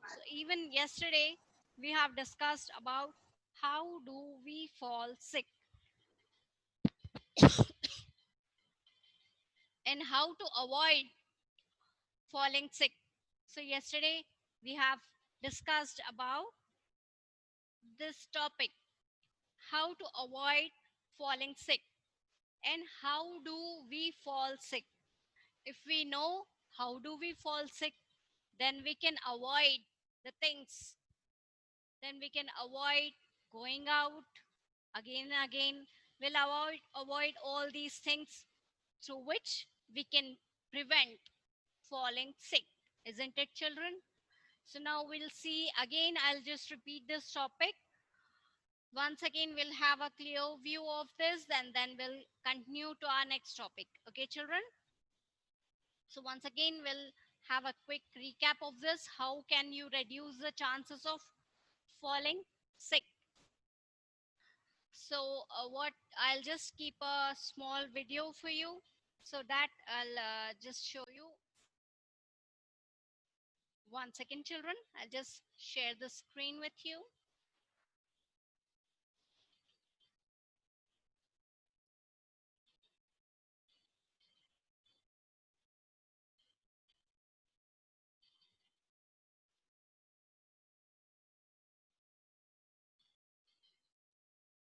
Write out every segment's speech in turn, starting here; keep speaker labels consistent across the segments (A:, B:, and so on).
A: So even yesterday we have discussed about how do we fall sick and how to avoid falling sick. So yesterday we have discussed about this topic, how to avoid falling sick and how do we fall sick. If we know how do we fall sick, then we can avoid the things, then we can avoid going out again and again. We'll avoid all these things through which we can prevent falling sick, isn't it, children? So now we'll see again. I'll just repeat this topic once again. We'll have a clear view of this, and then we'll continue to our next topic. Okay, children? So once again, we'll have a quick recap of this. How can you reduce the chances of falling sick? So what I'll just keep a small video for you so that I'll just show you. One second, children. I'll just share the screen with you.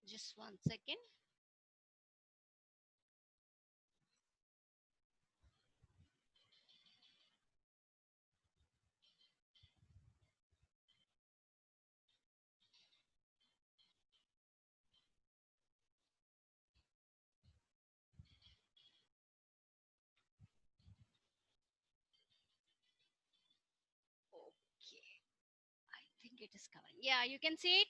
A: Just one second. Okay, I think it is covering. Yeah, you can see it.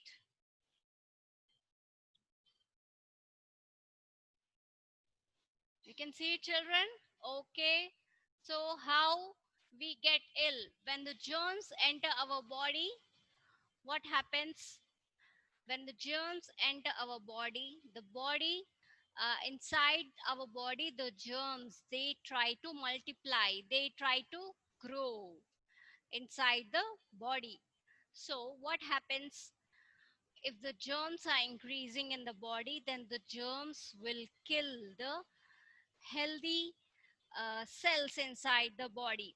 A: You can see it, children. Okay. So how we get ill when the germs enter our body? What happens when the germs enter our body? The body, inside our body, the germs, they try to multiply, they try to grow inside the body. So what happens if the germs are increasing in the body? Then the germs will kill the healthy cells inside the body.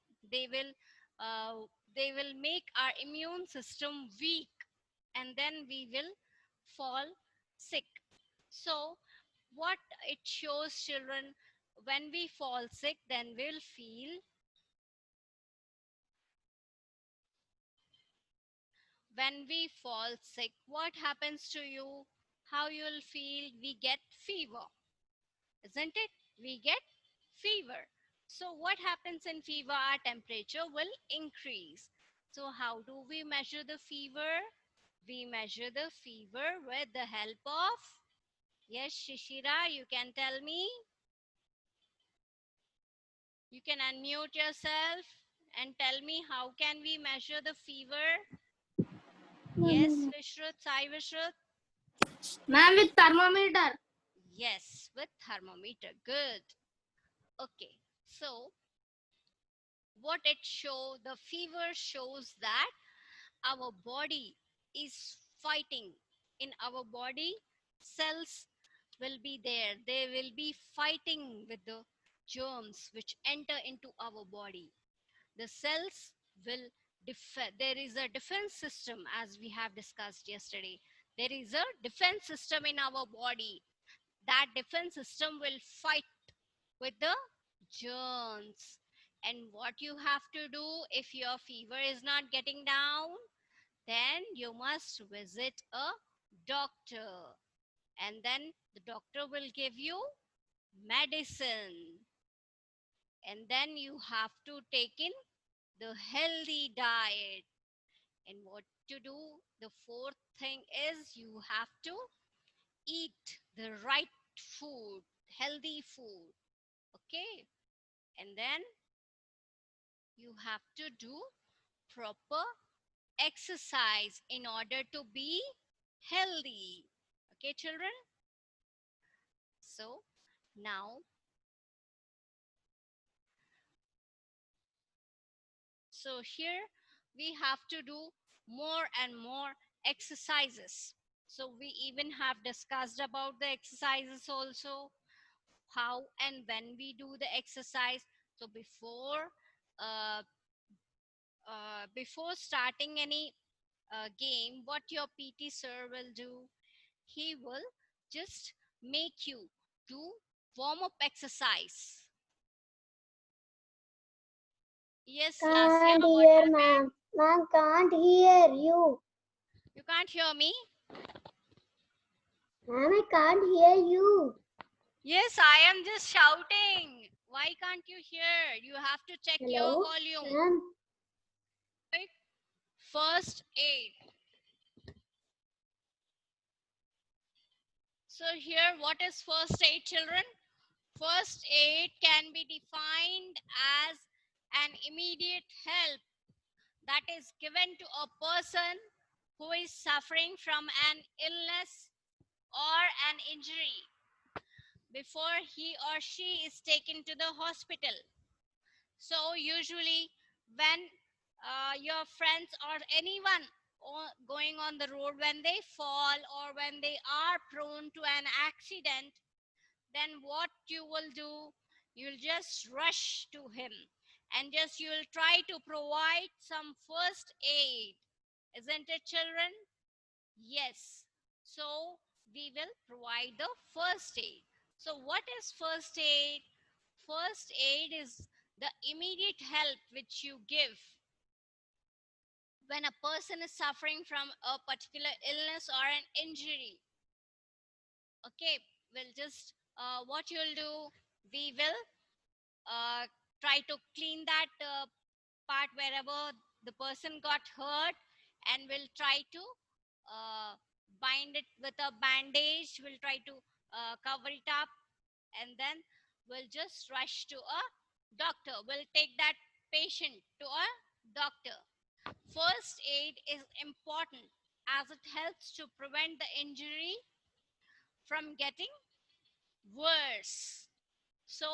A: Uh, they will make our immune system weak, and then we will fall sick. So what it shows, children, when we fall sick, then we'll feel, when we fall sick, what happens to you? How you'll feel? We get fever, isn't it? We get fever. So what happens in fever? Our temperature will increase. So how do we measure the fever? We measure the fever with the help of, yes, Shishira, you can tell me. You can unmute yourself and tell me how can we measure the fever? Yes, Vishrut, Sai Vishrut.
B: Ma'am, with thermometer.
A: Yes, with thermometer. Good. Okay. So what it show, the fever shows that our body is fighting. In our body, cells will be there, they will be fighting with the germs which enter into our body. The cells will there is a defense system, as we have discussed yesterday. There is a defense system in our body. That defense system will fight with the germs. And what you have to do, if your fever is not getting down, then you must visit a doctor, and then the doctor will give you medicine, and then you have to take in the healthy diet. And what to do, the fourth thing is you have to eat the right food, healthy food. Okay, and then you have to do proper exercise in order to be healthy. Okay, children? So now, so here we have to do more and more exercises. So we even have discussed about the exercises also, how and when we do the exercise. So uh, before starting any game, what your PT sir will do, he will just make you do warm up exercise. Yes, Lasya,
C: Can't
A: what
C: hear,
A: happened?
C: ma'am. Ma'am, can't hear you.
A: You can't hear me?
C: Ma'am, I can't hear you.
A: Yes, I am just shouting. Why can't you hear? You have to check your
C: Hello,
A: volume.
C: ma'am.
A: First aid. So here, what is first aid, children? First aid can be defined as an immediate help that is given to a person who is suffering from an illness or an injury before he or she is taken to the hospital. So usually when your friends or anyone going on the road, when they fall or when they are prone to an accident, then what you will do, you'll just rush to him and just you'll try to provide some first aid. Isn't it, children? Yes. So we will provide the first aid. So what is first aid? First aid is the immediate help which you give when a person is suffering from a particular illness or an injury. Okay, we'll just what you'll do, we will try to clean that part wherever the person got hurt, and we'll try to uh, bind it with a bandage. We'll try to cover it up, and then we'll just rush to a doctor. We'll take that patient to a doctor. First aid is important as it helps to prevent the injury from getting worse. So,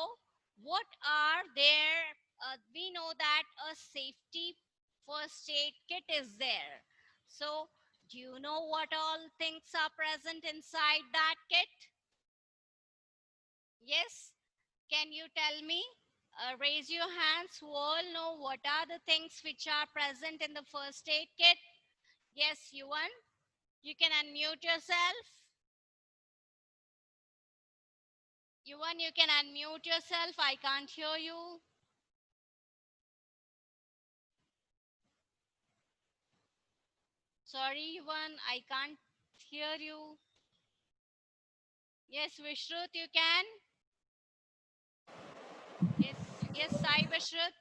A: what are there? We know that a safety first aid kit is there. So, do you know what all things are present inside that kit? Yes? Can you tell me? Raise your hands who all know what are the things which are present in the first aid kit. Yes, Yuvan, you can unmute yourself. Yuvan, you can unmute yourself. I can't hear you. Sorry, Yuvan, I can't hear you. Yes, Vishrut, you can. Yes, yes, Sai Vishrut.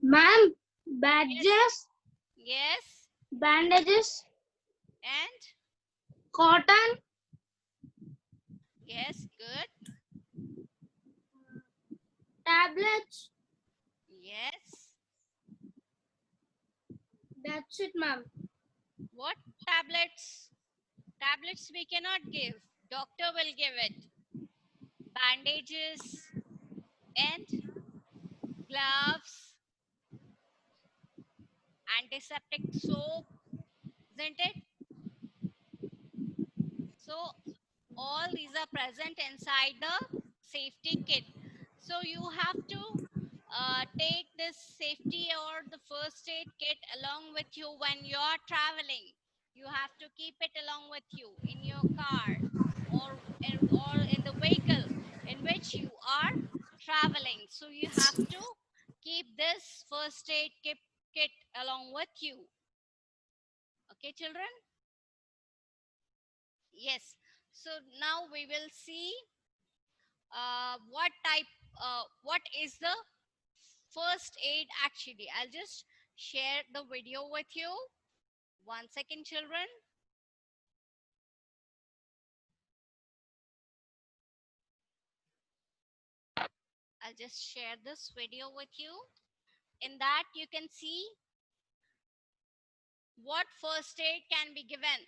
B: Ma'am,
A: Yes,
B: badges,
A: yes,
B: bandages,
A: and
B: cotton,
A: yes, good.
B: tablets.
A: Yes.
B: That's it, ma'am.
A: What tablets? Tablets we cannot give. Doctor will give it. Bandages and gloves, antiseptic soap, isn't it? So all these are present inside the safety kit. So you have to take this safety or the first aid kit along with you when you're traveling. You have to keep it along with you in your car or in the vehicle in which you are traveling. So you have to keep this first aid kit along with you. Okay, children? Yes. So now we will see what is the first aid actually. I'll just share the video with you. 1 second, children. I'll just share this video with you. In that, you can see what first aid can be given.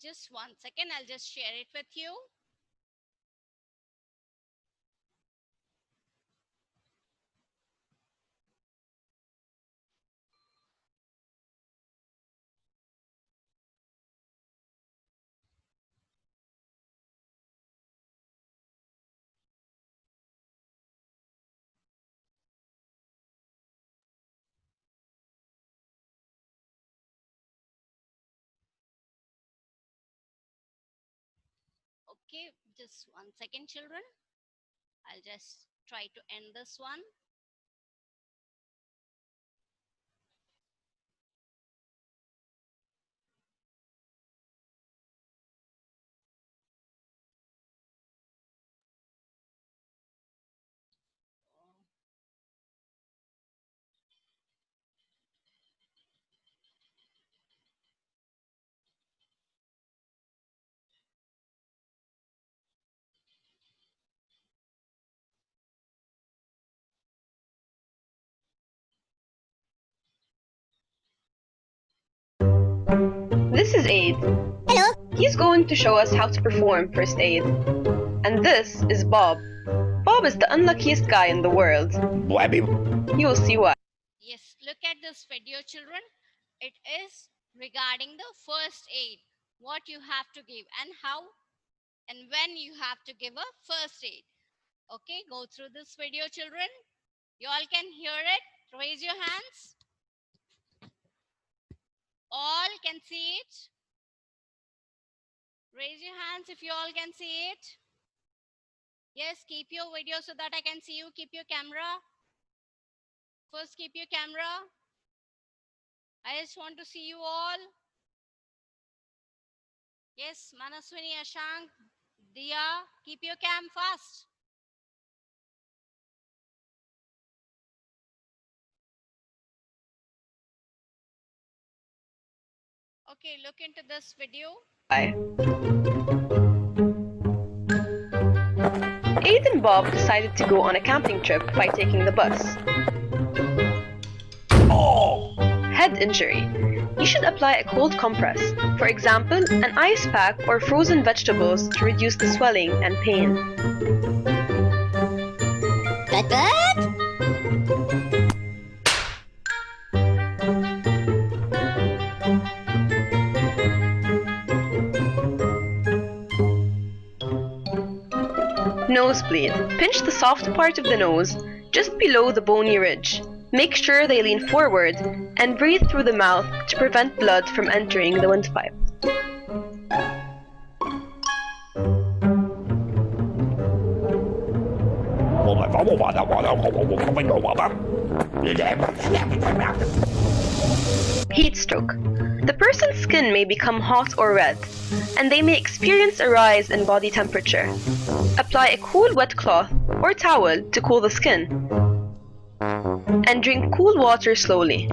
A: Just 1 second, I'll just share it with you. Okay, just 1 second, children. I'll just try to end this one.
D: This is Aid.
C: Hello.
D: He's going to show us how to perform first aid. And this is Bob. Bob is the unluckiest guy in the world. You'll see why.
A: Yes, look at this video, children. It is regarding the first aid, what you have to give and how and when you have to give a first aid. Okay, go through this video, children. You all can hear it. Raise your hands. All can see it. Raise your hands if you all can see it. Yes, keep your video so that I can see you. Keep your camera. First, keep your camera. I just want to see you all. Yes, Manaswini, Ashank, Dia, keep your cam fast. Okay, look into this video.
D: Aid and Bob decided to go on a camping trip by taking the bus. Head injury. You should apply a cold compress, for example, an ice pack or frozen vegetables to reduce the swelling and pain. Nosebleed. Pinch the soft part of the nose, just below the bony ridge. Make sure they lean forward and breathe through the mouth to prevent blood from entering the windpipe. Heat stroke. The person's skin may become hot or red, and they may experience a rise in body temperature. Apply a cool wet cloth or towel to cool the skin, and drink cool water slowly.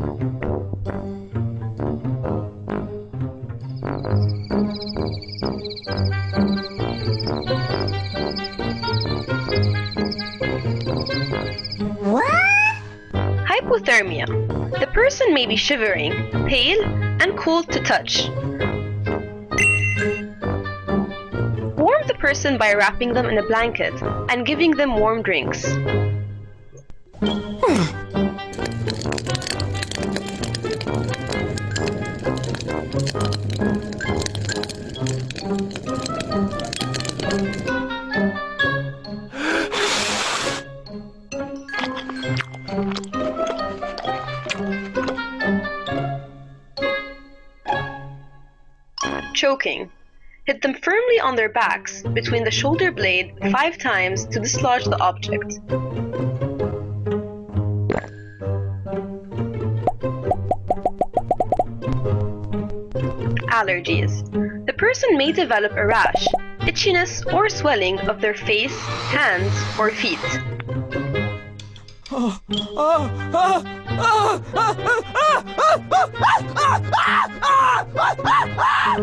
D: Hypothermia. The person may be shivering, pale, and cold to touch. Warm the person by wrapping them in a blanket and giving them warm drinks. Choking. Hit them firmly on their backs between the shoulder blade 5 times to dislodge the object. Allergies. The person may develop a rash, itchiness, or swelling of their face, hands, or feet.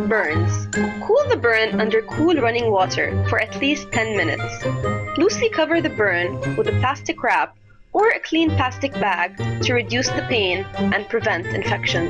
D: Burns. Cool the burn under cool running water for at least 10 minutes. Loosely cover the burn with a plastic wrap or a clean plastic bag to reduce the pain and prevent infection.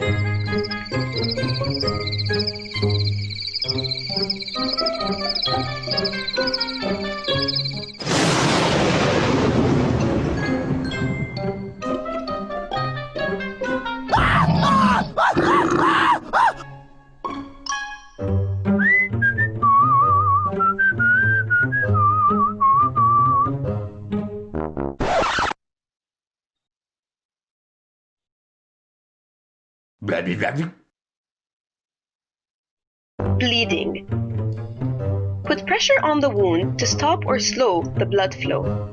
D: Bleeding. Put pressure on the wound to stop or slow the blood flow.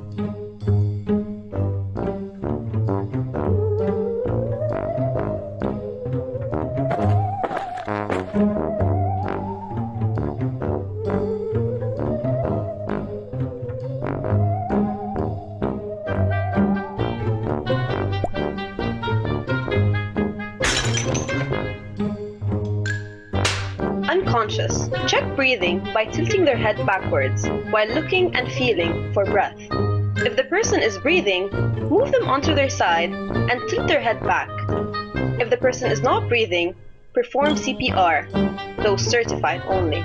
D: Unconscious. Check breathing by tilting their head backwards while looking and feeling for breath. If the person is breathing, move them onto their side and tilt their head back. If the person is not breathing, perform CPR, those certified only.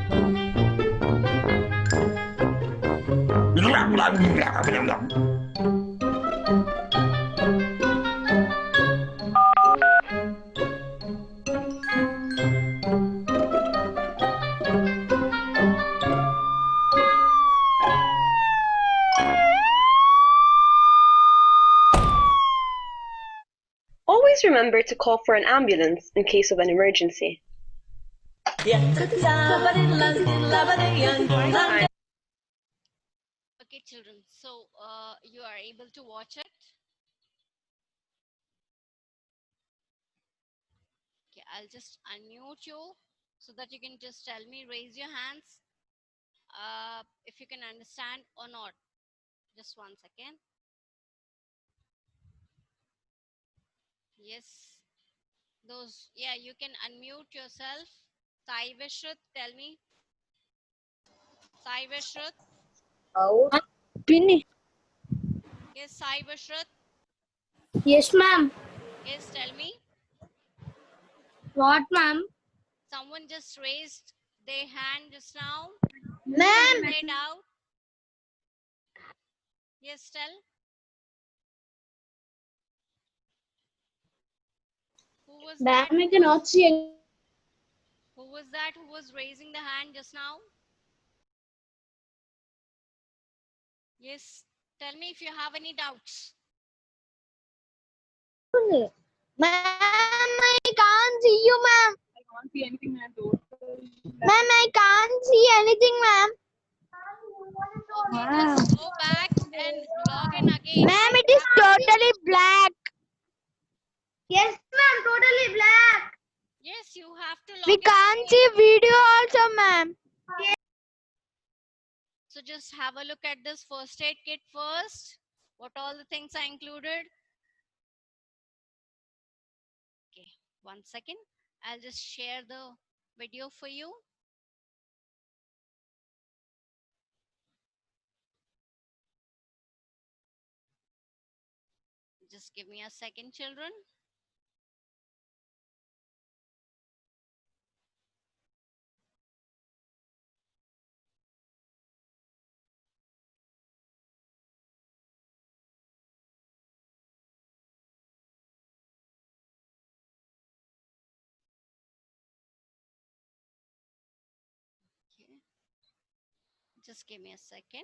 D: Always remember to call for an ambulance in case of an emergency.
A: Okay, children. So you are able to watch it. Okay, I'll just unmute you so that you can just tell me, raise your hands if you can understand or not. Just 1 second. Yes. Those, yeah, you can unmute yourself. Sai Vishrut, tell me. Sai Vishrut.
B: Pinny.
A: Yes, Sai Vishrut.
B: Yes, ma'am.
A: Yes, tell me.
B: What, ma'am?
A: Someone just raised their hand just now.
B: Ma'am.
A: Say it out. Yes, tell. Who was that?
B: Ma'am, I cannot see any.
A: Who was that who was raising the hand just now? Yes, tell me if you have any doubts.
B: Ma'am, I can't see you, ma'am.
E: I can't see anything, ma'am.
B: Ma'am, I can't see anything, ma'am.
A: Okay, just go back and log in again.
B: Ma'am, it is totally black. Yes, ma'am, totally black.
A: Yes, you have to log
B: We
A: in
B: can't
A: again.
B: see video also, ma'am.
A: So just have a look at this first aid kit first. What all the things are included. Okay, 1 second. I'll just share the video for you. Just give me a second, children. Okay. Just give me a second.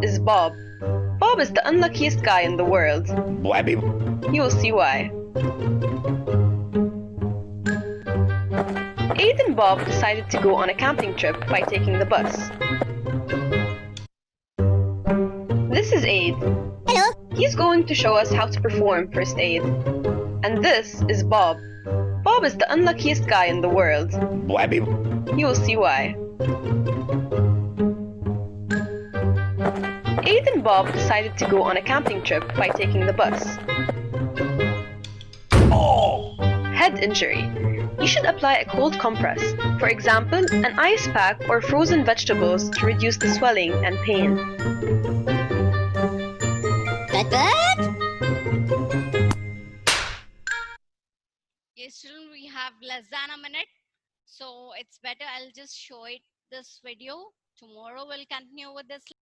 D: Is Bob. Bob is the unluckiest guy in the world. You will see why. Aid and Bob decided to go on a camping trip by taking the bus. This is Aid.
C: Hello.
D: He's going to show us how to perform first aid. And this is Bob. Bob is the unluckiest guy in the world. You will see why. Aid and Bob decided to go on a camping trip by taking the bus. Head injury. You should apply a cold compress, for example, an ice pack or frozen vegetables to reduce the swelling and pain.
A: Yes, children, we have less than a minute. So it's better I'll just show it this video. Tomorrow we'll continue with this